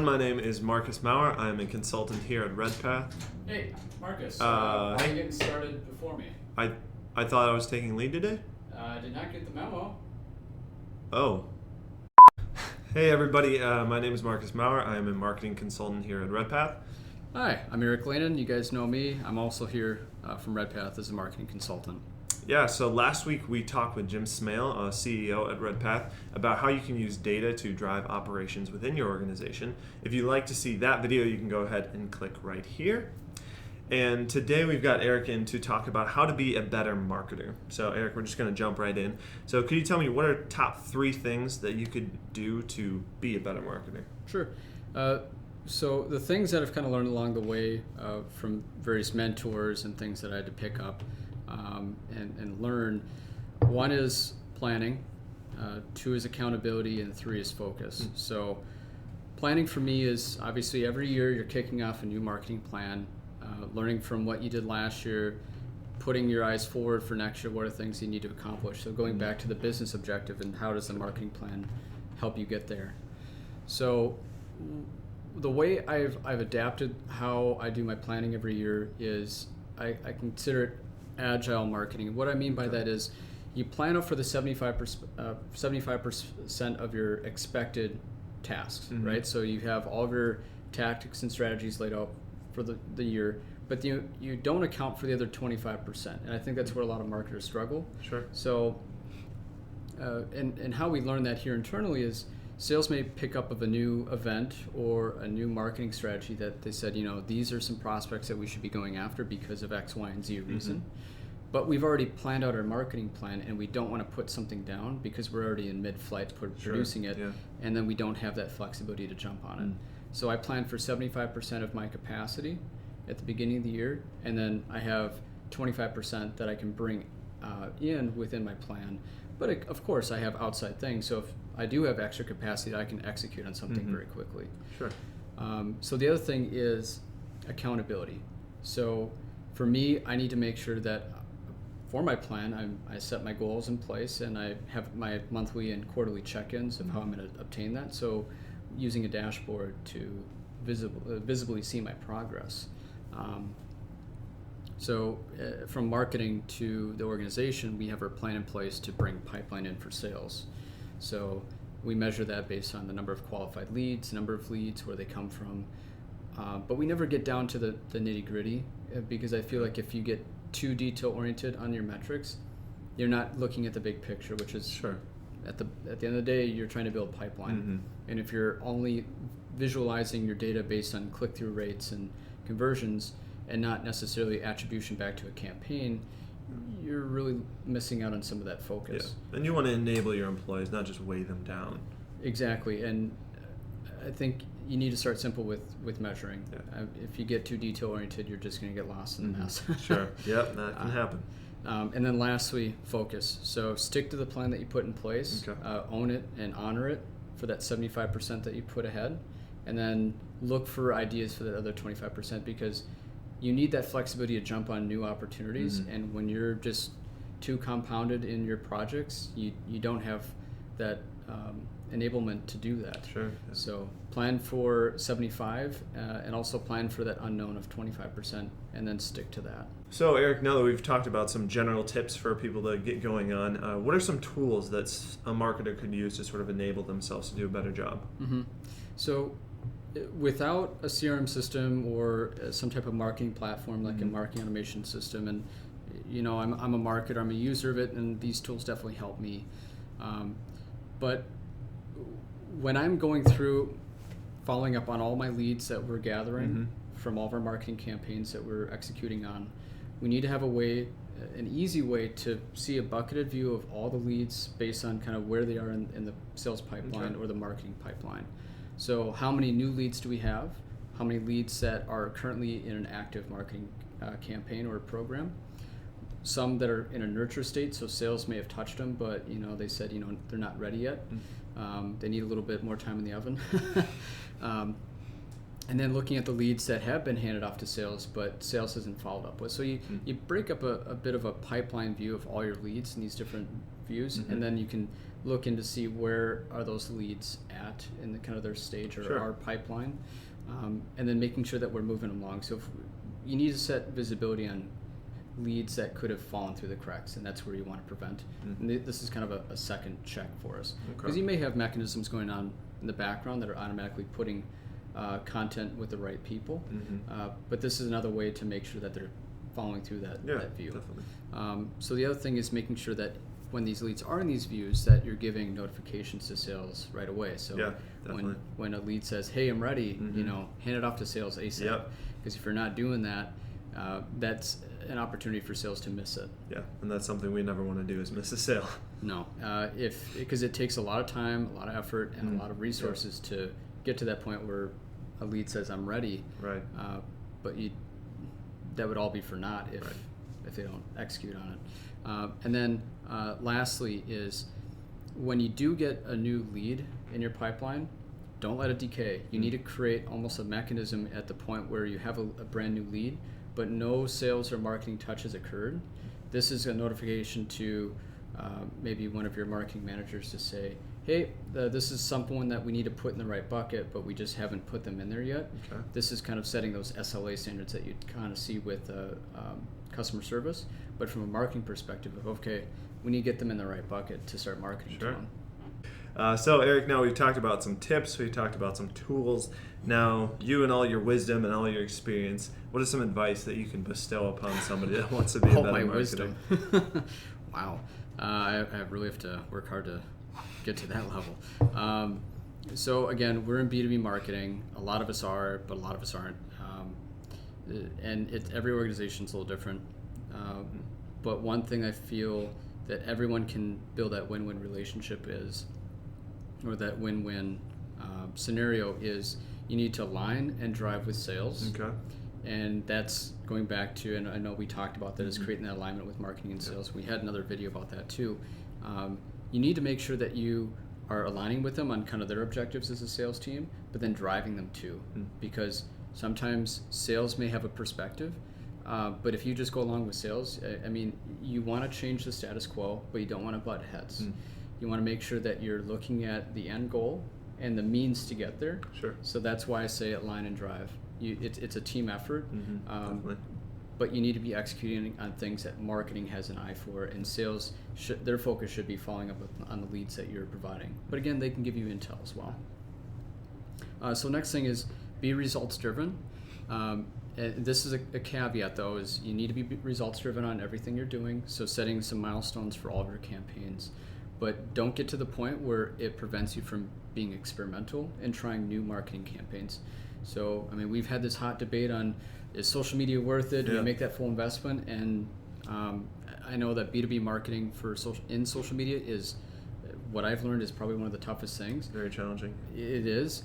my name is Marcus Mauer. I am a consultant here at Redpath. Hey, Marcus, why are you getting started before me? I thought I was taking lead today? I did not get the memo. Oh. Hey everybody, my name is Marcus Mauer. I am a marketing consultant here at Redpath. Hi, I'm Eric Lehnen. You guys know me. I'm also here from Redpath as a marketing consultant. Yeah, so last week we talked with Jim Smale, CEO at Redpath, about how you can use data to drive operations within your organization. If you'd like to see that video, you can go ahead and click right here. And today we've got Eric in to talk about how to be a better marketer. So Eric, we're just going to jump right in. So could you tell me what are top 3 things that you could do to be a better marketer? Sure. So the things that I've kind of learned along the way from various mentors and things that I had to pick up and learn. 1 is planning, 2 is accountability, and 3 is focus. So planning for me is obviously every year you're kicking off a new marketing plan, learning from what you did last year, putting your eyes forward for next year, what are things you need to accomplish. So going back to the business objective and how does the marketing plan help you get there. So the way I've adapted how I do my planning every year is I consider it agile marketing. What I mean by that is you plan out for the 75% of your expected tasks, right? So you have all of your tactics and strategies laid out for the year, but you don't account for the other 25%. And I think that's where a lot of marketers struggle. Sure. So, and how we learn that here internally is sales may pick up of a new event or a new marketing strategy that they said, these are some prospects that we should be going after because of X, Y, and Z reason. But we've already planned out our marketing plan and we don't want to put something down because we're already in mid-flight producing it, and then we don't have that flexibility to jump on it. So I plan for 75% of my capacity at the beginning of the year, and then I have 25% that I can bring in within my plan. But of course, I have outside things. So if I do have extra capacity, I can execute on something very quickly. Sure. So the other thing is accountability. So for me, I need to make sure that for my plan, I set my goals in place, and I have my monthly and quarterly check-ins of how I'm going to obtain that. So using a dashboard to visibly see my progress. So from marketing to the organization, we have our plan in place to bring pipeline in for sales. So we measure that based on the number of qualified leads, number of leads, where they come from. But we never get down to the nitty-gritty because I feel like if you get too detail-oriented on your metrics, you're not looking at the big picture, which is at the end of the day, you're trying to build pipeline. And if you're only visualizing your data based on click-through rates and conversions and not necessarily attribution back to a campaign, you're really missing out on some of that focus. Yeah. And you want to enable your employees, not just weigh them down. Exactly. And I think you need to start simple with measuring. If you get too detail-oriented, you're just going to get lost in the mess. Sure. Yep, that can happen. And then lastly, focus. So stick to the plan that you put in place, own it and honor it for that 75% that you put ahead, and then look for ideas for that other 25% because you need that flexibility to jump on new opportunities. And when you're just too compounded in your projects, you don't have that enablement to do that. Sure. So plan for 75 and also plan for that unknown of 25% and then stick to that. So Eric, now that we've talked about some general tips for people to get going on, what are some tools that a marketer could use to sort of enable themselves to do a better job? So without a CRM system or some type of marketing platform like a marketing automation system, and I'm a marketer, I'm a user of it, and these tools definitely help me. But when I'm going through following up on all my leads that we're gathering from all of our marketing campaigns that we're executing on, we need to have an easy way to see a bucketed view of all the leads based on kind of where they are in the sales pipeline or the marketing pipeline. So how many new leads do we have? How many leads that are currently in an active marketing campaign or program? Some that are in a nurture state, so sales may have touched them, but they said they're not ready yet. They need a little bit more time in the oven. And then looking at the leads that have been handed off to sales, but sales hasn't followed up with. So you break up a bit of a pipeline view of all your leads in these different views, and then you can look in to see where are those leads at in the kind of their stage or our pipeline, and then making sure that we're moving along. So if you need to set visibility on leads that could have fallen through the cracks, and that's where you want to prevent. And this is kind of a second check for us, because you may have mechanisms going on in the background that are automatically putting content with the right people, but this is another way to make sure that they're following through that view. Definitely. So the other thing is making sure that when these leads are in these views, that you're giving notifications to sales right away. So when a lead says, "Hey, I'm ready," hand it off to sales ASAP. Because if you're not doing that, that's an opportunity for sales to miss it. Yeah, and that's something we never want to do, is miss a sale. No, because it takes a lot of time, a lot of effort, and a lot of resources to get to that point where a lead says, "I'm ready." Right. But that would all be for naught if they don't execute on it. And then lastly is, when you do get a new lead in your pipeline, don't let it decay. You need to create almost a mechanism at the point where you have a brand new lead, but no sales or marketing touch has occurred. This is a notification to maybe one of your marketing managers to say, "Hey, this is someone that we need to put in the right bucket, but we just haven't put them in there yet." Okay. This is kind of setting those SLA standards that you kind of see with customer service, but from a marketing perspective of, okay, we need to get them in the right bucket to start marketing to them. So Eric, now we've talked about some tips, we've talked about some tools. Now, you and all your wisdom and all your experience, what is some advice that you can bestow upon somebody that wants to be a better marketer? Wisdom. Wow. I really have to work hard to get to that level. So again, we're in B2B marketing. A lot of us are, but a lot of us aren't. And every organization's a little different. But one thing I feel that everyone can build that win-win relationship is, or that win-win scenario is, you need to align and drive with sales. Okay. And that's going back to, and I know we talked about that, is creating that alignment with marketing and sales. We had another video about that too. You need to make sure that you are aligning with them on kind of their objectives as a sales team, but then driving them too. Because sometimes sales may have a perspective, but if you just go along with sales, I mean, you want to change the status quo, but you don't want to butt heads. You want to make sure that you're looking at the end goal and the means to get there. Sure. So that's why I say align and drive. It's a team effort, Definitely. but you need to be executing on things that marketing has an eye for, and sales, their focus should be following up on the leads that you're providing. But again, they can give you intel as well. So next thing is be results driven. And this is a caveat though, is you need to be results driven on everything you're doing. So setting some milestones for all of your campaigns, but don't get to the point where it prevents you from being experimental and trying new marketing campaigns. So, I mean, we've had this hot debate on, is social media worth it? Do you make that full investment? And I know that B2B marketing for social media is, what I've learned, is probably one of the toughest things. Very challenging. It is,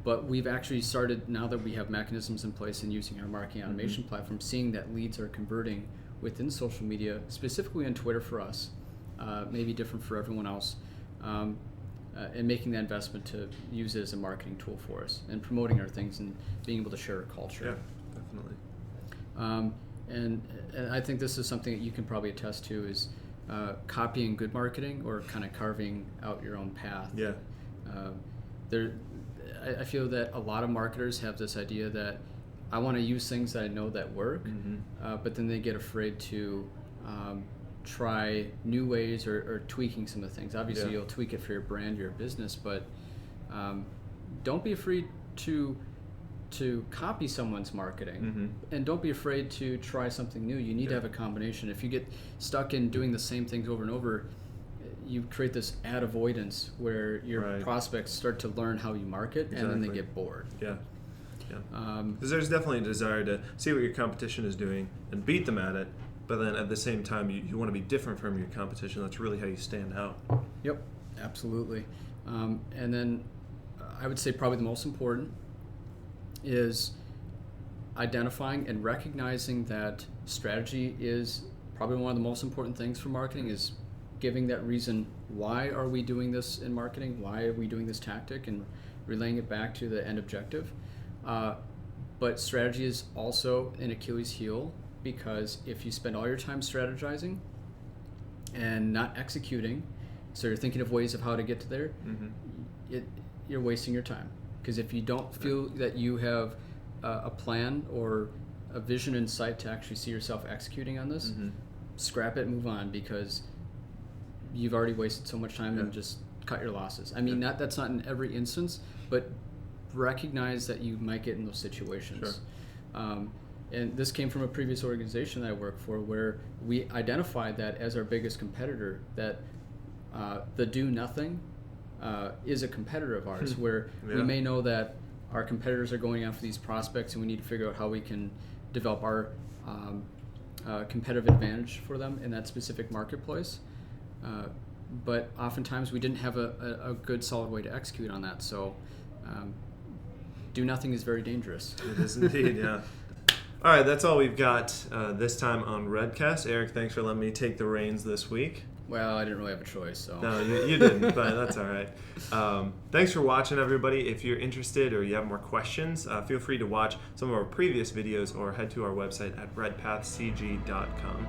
but we've actually started, now that we have mechanisms in place and using our marketing automation platform, seeing that leads are converting within social media, specifically on Twitter for us, maybe different for everyone else. And making that investment to use it as a marketing tool for us, and promoting our things and being able to share our culture. Yeah, definitely. And I think this is something that you can probably attest to, is copying good marketing or kind of carving out your own path. Yeah. I feel that a lot of marketers have this idea that I want to use things that I know that work, but then they get afraid to try new ways or tweaking some of the things. Obviously, you'll tweak it for your brand, your business, but don't be afraid to copy someone's marketing, and don't be afraid to try something new. You need to have a combination. If you get stuck in doing the same things over and over, you create this ad avoidance where your prospects start to learn how you market, and then they get bored. Yeah. Because there's definitely a desire to see what your competition is doing and beat them at it. But then at the same time, you want to be different from your competition. That's really how you stand out. Yep, absolutely. And then I would say probably the most important is identifying and recognizing that strategy is probably one of the most important things for marketing, is giving that reason, why are we doing this in marketing? Why are we doing this tactic? And relaying it back to the end objective. But strategy is also an Achilles heel, because if you spend all your time strategizing and not executing, so you're thinking of ways of how to get to there, you're wasting your time. Because if you don't feel that you have a plan or a vision in sight to actually see yourself executing on this, scrap it and move on, because you've already wasted so much time and just cut your losses. I mean, that's not in every instance, but recognize that you might get in those situations. Sure. And this came from a previous organization that I worked for, where we identified that as our biggest competitor, that the do nothing is a competitor of ours, where we may know that our competitors are going after these prospects, and we need to figure out how we can develop our competitive advantage for them in that specific marketplace. But oftentimes we didn't have a good, solid way to execute on that. So do nothing is very dangerous. It is indeed, yeah. All right, that's all we've got this time on Redcast. Eric, thanks for letting me take the reins this week. Well, I didn't really have a choice, so. No, you didn't, but that's all right. Thanks for watching, everybody. If you're interested or you have more questions, feel free to watch some of our previous videos or head to our website at redpathcg.com.